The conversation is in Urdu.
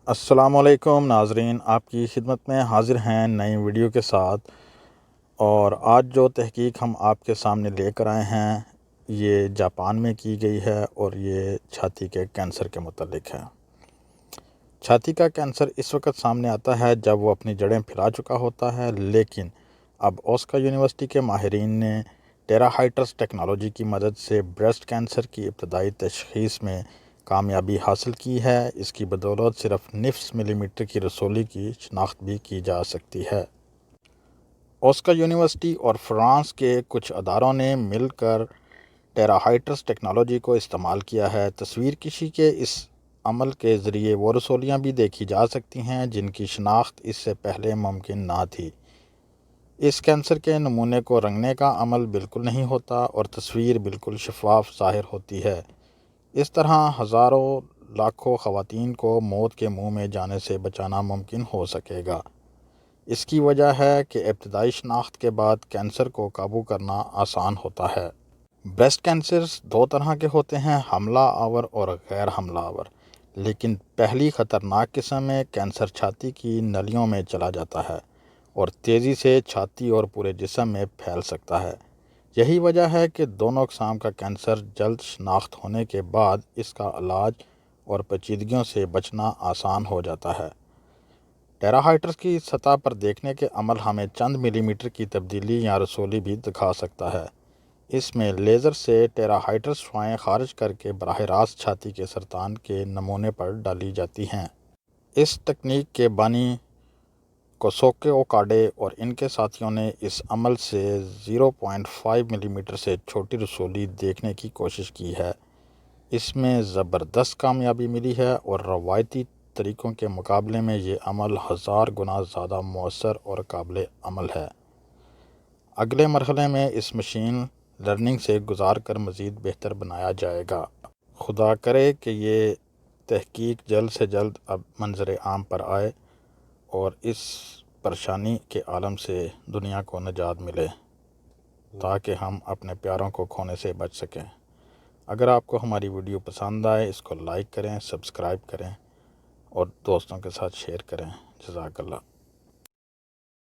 السلام علیکم ناظرین، آپ کی خدمت میں حاضر ہیں نئی ویڈیو کے ساتھ۔ اور آج جو تحقیق ہم آپ کے سامنے لے کر آئے ہیں یہ جاپان میں کی گئی ہے اور یہ چھاتی کے کینسر کے متعلق ہے۔ چھاتی کا کینسر اس وقت سامنے آتا ہے جب وہ اپنی جڑیں پھیلا چکا ہوتا ہے، لیکن اب اوساکا یونیورسٹی کے ماہرین نے ٹیراہائٹرس ٹیکنالوجی کی مدد سے برسٹ کینسر کی ابتدائی تشخیص میں کامیابی حاصل کی ہے۔ اس کی بدولت صرف نصف ملی میٹر کی رسولی کی شناخت بھی کی جا سکتی ہے۔ اوساکا یونیورسٹی اور فرانس کے کچھ اداروں نے مل کر ٹیراہائٹرس ٹیکنالوجی کو استعمال کیا ہے۔ تصویر کشی کے اس عمل کے ذریعے وہ رسولیاں بھی دیکھی جا سکتی ہیں جن کی شناخت اس سے پہلے ممکن نہ تھی۔ اس کینسر کے نمونے کو رنگنے کا عمل بالکل نہیں ہوتا اور تصویر بالکل شفاف ظاہر ہوتی ہے۔ اس طرح ہزاروں لاکھوں خواتین کو موت کے منہ میں جانے سے بچانا ممکن ہو سکے گا۔ اس کی وجہ ہے کہ ابتدائی شناخت کے بعد کینسر کو قابو کرنا آسان ہوتا ہے۔ برسٹ کینسرز دو طرح کے ہوتے ہیں، حملہ آور اور غیر حملہ آور۔ لیکن پہلی خطرناک قسم میں کینسر چھاتی کی نلیوں میں چلا جاتا ہے اور تیزی سے چھاتی اور پورے جسم میں پھیل سکتا ہے۔ یہی وجہ ہے کہ دونوں اقسام کا کینسر جلد شناخت ہونے کے بعد اس کا علاج اور پیچیدگیوں سے بچنا آسان ہو جاتا ہے۔ ٹیراہائٹرس کی سطح پر دیکھنے کے عمل ہمیں چند ملی میٹر کی تبدیلی یا رسولی بھی دکھا سکتا ہے۔ اس میں لیزر سے ٹیراہائٹرس شعاعیں خارج کر کے براہ راست چھاتی کے سرطان کے نمونے پر ڈالی جاتی ہیں۔ اس تکنیک کے بانی کوسوکے اوکاڈے اور ان کے ساتھیوں نے اس عمل سے 0.5 ملی میٹر سے چھوٹی رسولی دیکھنے کی کوشش کی ہے۔ اس میں زبردست کامیابی ملی ہے اور روایتی طریقوں کے مقابلے میں یہ عمل 1000 گنا زیادہ مؤثر اور قابل عمل ہے۔ اگلے مرحلے میں اس مشین لرننگ سے گزار کر مزید بہتر بنایا جائے گا۔ خدا کرے کہ یہ تحقیق جلد سے جلد اب منظر عام پر آئے اور اس پریشانی کے عالم سے دنیا کو نجات ملے تاکہ ہم اپنے پیاروں کو کھونے سے بچ سکیں۔ اگر آپ کو ہماری ویڈیو پسند آئے اس کو لائک کریں، سبسکرائب کریں اور دوستوں کے ساتھ شیئر کریں۔ جزاک اللہ۔